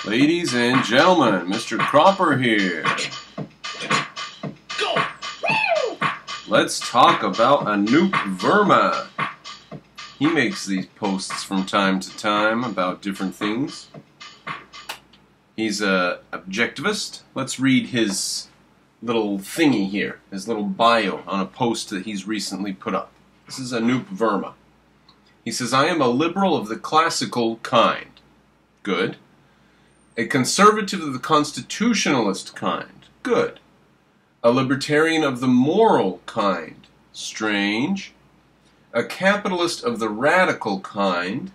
Ladies and gentlemen, Mr. Cropper here. Let's talk about Anoop Verma. He makes these posts from time to time about different things. He's an objectivist. Let's read his little thingy here, his little bio on a post that he's recently put up. This is Anoop Verma. He says, I am a liberal of the classical kind. Good. A conservative of the constitutionalist kind. Good. A libertarian of the moral kind. Strange. A capitalist of the radical kind,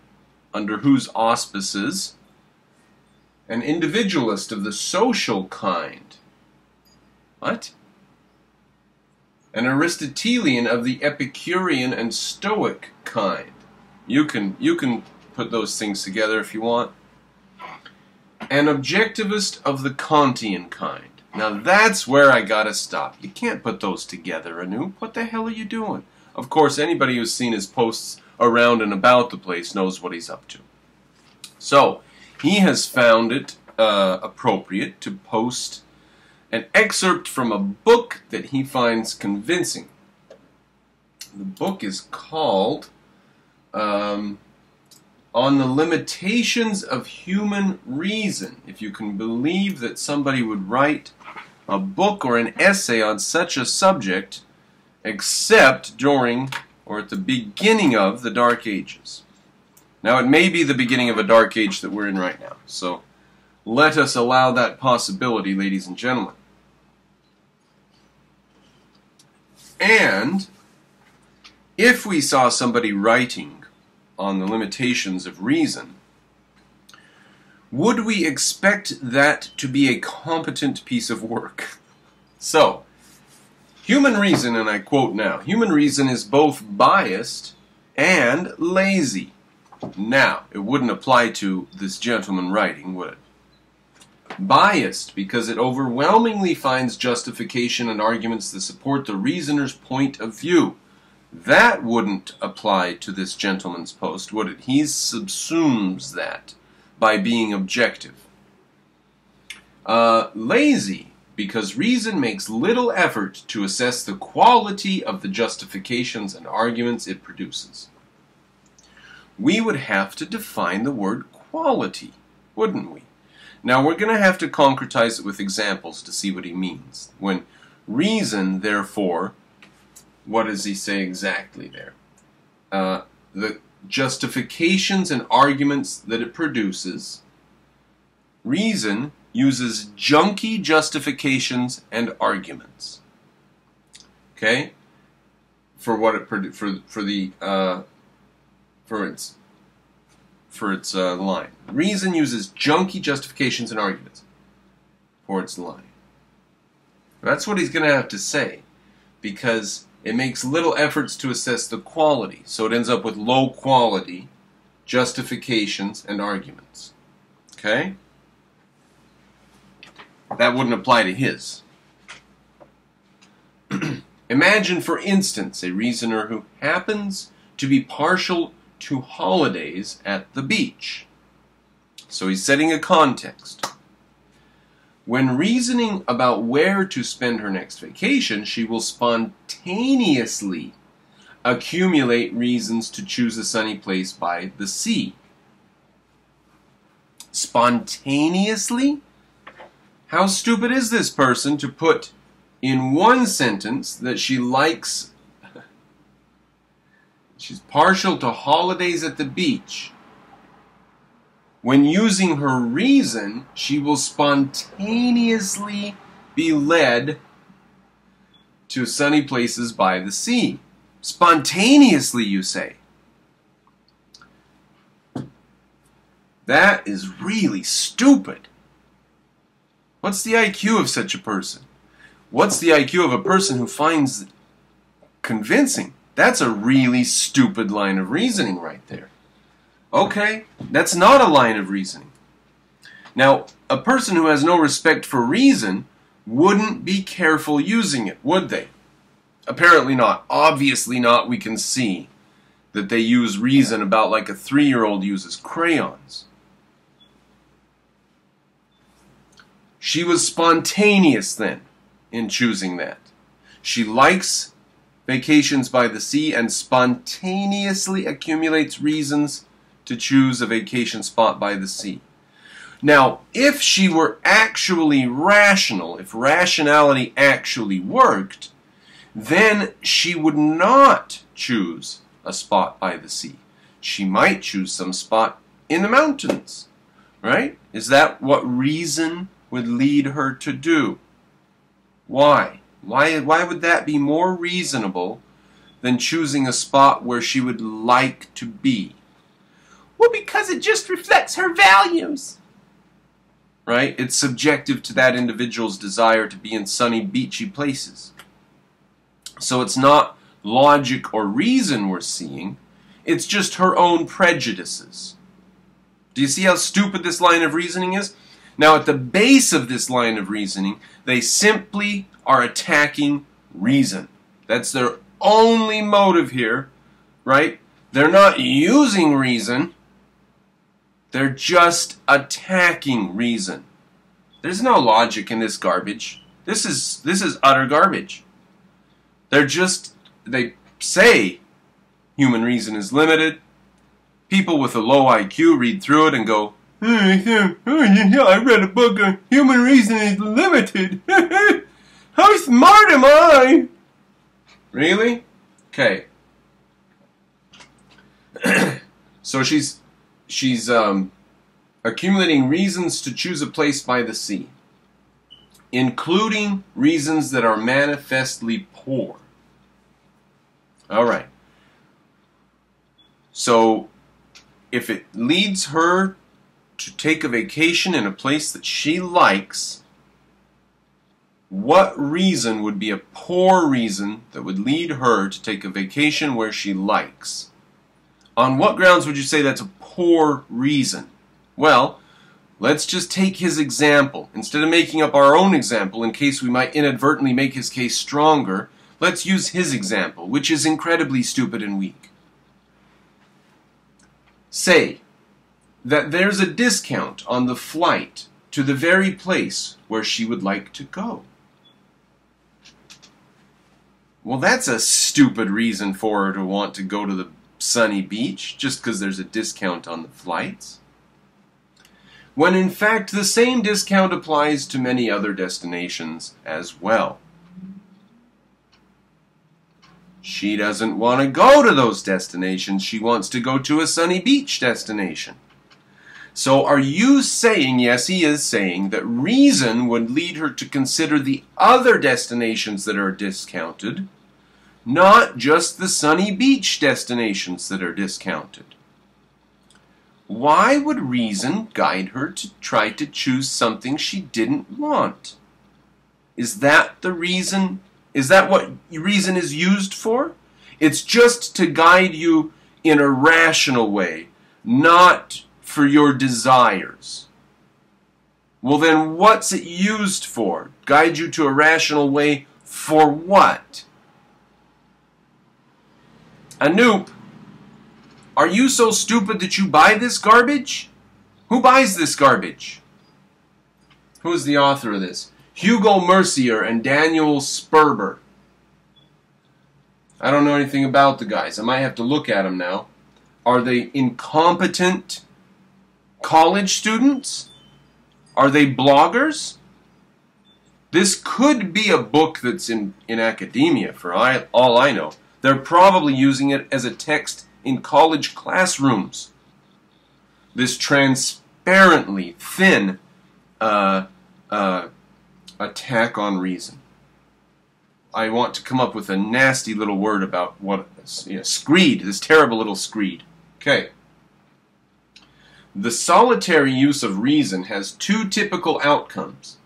under whose auspices. An individualist of the social kind. What? An Aristotelian of the Epicurean and Stoic kind. You can put those things together if you want. An objectivist of the Kantian kind. Now that's where I gotta stop. You can't put those together, Anoop. What the hell are you doing? Of course, anybody who's seen his posts around and about the place knows what he's up to. So, he has found it appropriate to post an excerpt from a book that he finds convincing. The book is called On the Limitations of Human Reason. If you can believe that somebody would write a book or an essay on such a subject, except during or at the beginning of the Dark Ages. Now, it may be the beginning of a Dark Age that we're in right now, so let us allow that possibility, ladies and gentlemen. And if we saw somebody writing on the limitations of reason, would we expect that to be a competent piece of work? So, human reason, and I quote now, human reason is both biased and lazy. Now, it wouldn't apply to this gentleman writing, would it? Biased, because it overwhelmingly finds justification and arguments that support the reasoner's point of view. That wouldn't apply to this gentleman's post, would it? He subsumes that by being objective. Lazy, because reason makes little effort to assess the quality of the justifications and arguments it produces. We would have to define the word quality, wouldn't we? Now, we're going to have to concretize it with examples to see what he means. When reason, therefore, what does he say exactly there? The justifications and arguments that it produces. Reason uses junky justifications and arguments. Okay, for what it for its line. Reason uses junky justifications and arguments for its line. That's what he's going to have to say, because it makes little efforts to assess the quality, so it ends up with low quality justifications and arguments. Okay? That wouldn't apply to his. Imagine, for instance, a reasoner who happens to be partial to holidays at the beach. So he's setting a context. When reasoning about where to spend her next vacation, she will spontaneously accumulate reasons to choose a sunny place by the sea. Spontaneously? How stupid is this person to put in one sentence that she likes, she's partial to holidays at the beach. When using her reason, she will spontaneously be led to sunny places by the sea. Spontaneously, you say. That is really stupid. What's the IQ of such a person? What's the IQ of a person who finds convincing? That's a really stupid line of reasoning right there. Okay, that's not a line of reasoning. Now, a person who has no respect for reason wouldn't be careful using it, would they? Apparently not. Obviously not. We can see that they use reason about like a 3-year-old uses crayons. She was spontaneous then in choosing that. She likes vacations by the sea and spontaneously accumulates reasons to choose a vacation spot by the sea. Now, if she were actually rational, if rationality actually worked, then she would not choose a spot by the sea. She might choose some spot in the mountains, right? Is that what reason would lead her to do? Why? Why would that be more reasonable than choosing a spot where she would like to be? Well, because it just reflects her values. Right? It's subjective to that individual's desire to be in sunny, beachy places. So it's not logic or reason we're seeing. It's just her own prejudices. Do you see how stupid this line of reasoning is? Now, at the base of this line of reasoning, they simply are attacking reason. That's their only motive here, right? They're not using reason. They're just attacking reason. There's no logic in this garbage. This is utter garbage. They say human reason is limited. People with a low IQ read through it and go, I read a book on human reason is limited. How smart am I? Really? Okay. So she's accumulating reasons to choose a place by the sea, including reasons that are manifestly poor. All right. So if it leads her to take a vacation in a place that she likes, what reason would be a poor reason that would lead her to take a vacation where she likes? On what grounds would you say that's a poor reason? Well, let's just take his example. Instead of making up our own example in case we might inadvertently make his case stronger, let's use his example, which is incredibly stupid and weak. Say that there's a discount on the flight to the very place where she would like to go. Well, that's a stupid reason for her to want to go to the sunny beach, just because there's a discount on the flights. When in fact the same discount applies to many other destinations as well. She doesn't want to go to those destinations. She wants to go to a sunny beach destination. So are you saying, yes, he is saying, that reason would lead her to consider the other destinations that are discounted, not just the sunny beach destinations that are discounted? Why would reason guide her to try to choose something she didn't want? Is that the reason? Is that what reason is used for? It's just to guide you in a rational way, not for your desires. Well, then what's it used for? Guide you to a rational way for what? Anoop, are you so stupid that you buy this garbage? Who buys this garbage? Who is the author of this? Hugo Mercier and Daniel Sperber. I don't know anything about the guys. I might have to look at them now. Are they incompetent college students? Are they bloggers? This could be a book that's in academia, for all I know. They're probably using it as a text in college classrooms. This transparently thin attack on reason. I want to come up with a nasty little word about what screed, this terrible little screed. Okay. The solitary use of reason has two typical outcomes.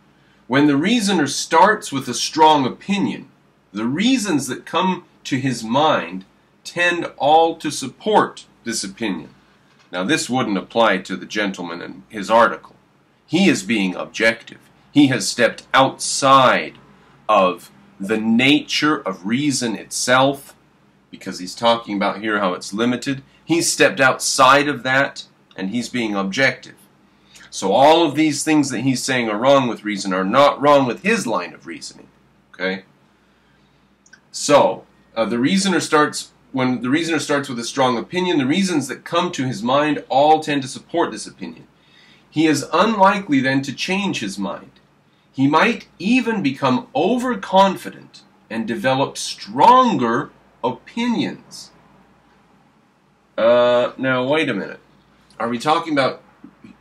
When the reasoner starts with a strong opinion, the reasons that come to his mind tend all to support this opinion. Now, this wouldn't apply to the gentleman in his article. He is being objective. He has stepped outside of the nature of reason itself, because he's talking about here how it's limited. He's stepped outside of that, and he's being objective. So all of these things that he's saying are wrong with reason are not wrong with his line of reasoning. Okay? So, when the reasoner starts with a strong opinion, the reasons that come to his mind all tend to support this opinion. He is unlikely then to change his mind. He might even become overconfident and develop stronger opinions. Now, wait a minute. Are we talking about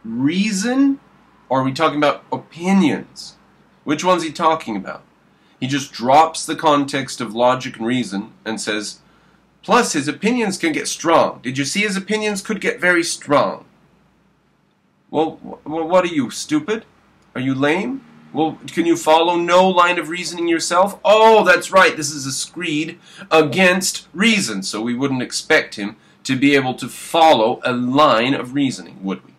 reason, or are we talking about opinions? Which one's he talking about? He just drops the context of logic and reason and says, plus his opinions can get strong. Did you see his opinions could get very strong? Well, what are you, stupid? Are you lame? Well, can you follow no line of reasoning yourself? Oh, that's right, this is a screed against reason, so we wouldn't expect him to be able to follow a line of reasoning, would we?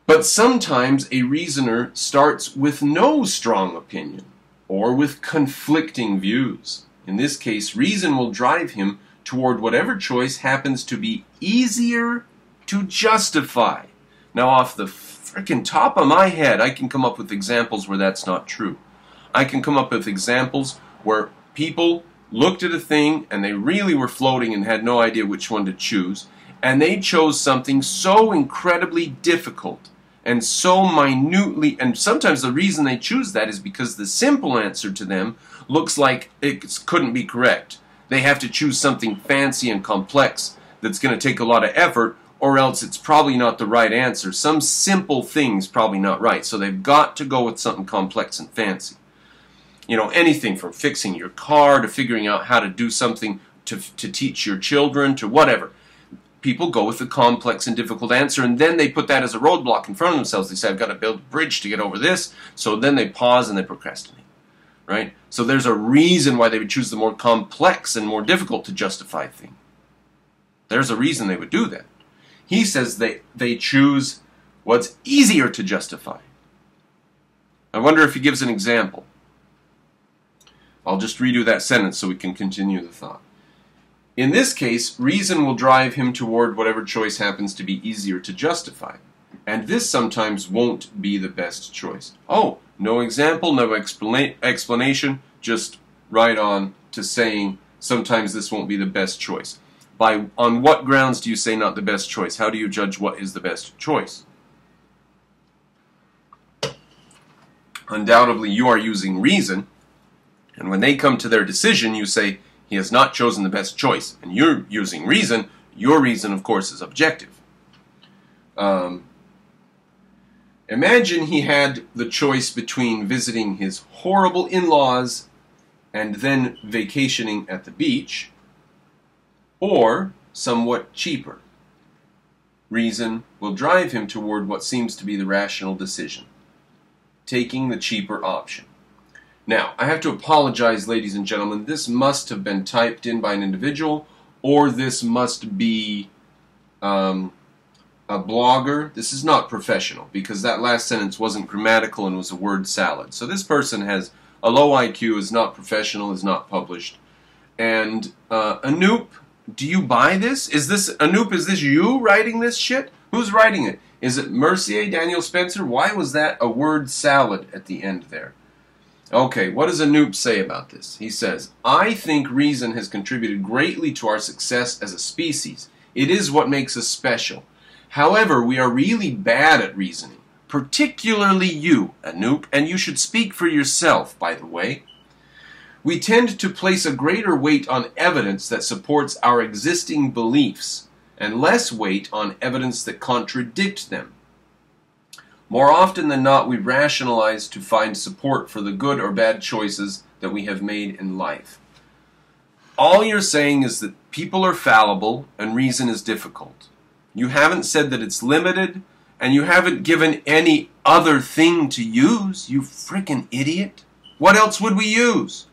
But sometimes a reasoner starts with no strong opinion, or with conflicting views. In this case, reason will drive him toward whatever choice happens to be easier to justify. Now, off the frickin' top of my head, I can come up with examples where that's not true. I can come up with examples where people looked at a thing and they really were floating and had no idea which one to choose, and they chose something so incredibly difficult and so minutely, and sometimes the reason they choose that is because the simple answer to them looks like it couldn't be correct. They have to choose something fancy and complex that's going to take a lot of effort, or else it's probably not the right answer. Some simple thing's probably not right, so they've got to go with something complex and fancy. You know, anything from fixing your car to figuring out how to do something to teach your children to whatever. People go with the complex and difficult answer, and then they put that as a roadblock in front of themselves. They say, I've got to build a bridge to get over this, so then they pause and they procrastinate. Right? So there's a reason why they would choose the more complex and more difficult to justify thing. There's a reason they would do that. He says they choose what's easier to justify. I wonder if he gives an example. I'll just redo that sentence so we can continue the thought. In this case, reason will drive him toward whatever choice happens to be easier to justify. And this sometimes won't be the best choice. Oh, no example, no explanation, just right on to saying sometimes this won't be the best choice. On what grounds do you say not the best choice? How do you judge what is the best choice? Undoubtedly, you are using reason, and when they come to their decision, you say, he has not chosen the best choice. And you're using reason. Your reason, of course, is objective. Imagine he had the choice between visiting his horrible in-laws and then vacationing at the beach, or somewhat cheaper. Reason will drive him toward what seems to be the rational decision, taking the cheaper option. Now, I have to apologize, ladies and gentlemen. This must have been typed in by an individual, or this must be a blogger. This is not professional, because that last sentence wasn't grammatical and was a word salad. So this person has a low IQ, is not professional, is not published. And Anoop, do you buy this? Anoop, is this you writing this shit? Who's writing it? Is it Mercier, Daniel Spencer? Why was that a word salad at the end there? Okay, what does Anoop say about this? He says, I think reason has contributed greatly to our success as a species. It is what makes us special. However, we are really bad at reasoning, particularly you, Anoop, and you should speak for yourself, by the way. We tend to place a greater weight on evidence that supports our existing beliefs, and less weight on evidence that contradict them. More often than not, we rationalize to find support for the good or bad choices that we have made in life. All you're saying is that people are fallible and reason is difficult. You haven't said that it's limited, and you haven't given any other thing to use, you frickin' idiot. What else would we use?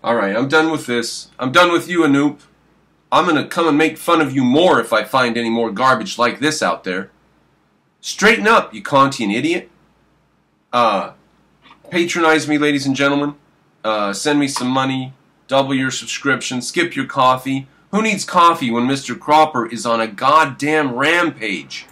Alright, I'm done with this. I'm done with you, Anoop. I'm gonna come and make fun of you more if I find any more garbage like this out there. Straighten up, you Kantian idiot. Patronize me, ladies and gentlemen. Send me some money. Double your subscription. Skip your coffee. Who needs coffee when Mr. Cropper is on a goddamn rampage?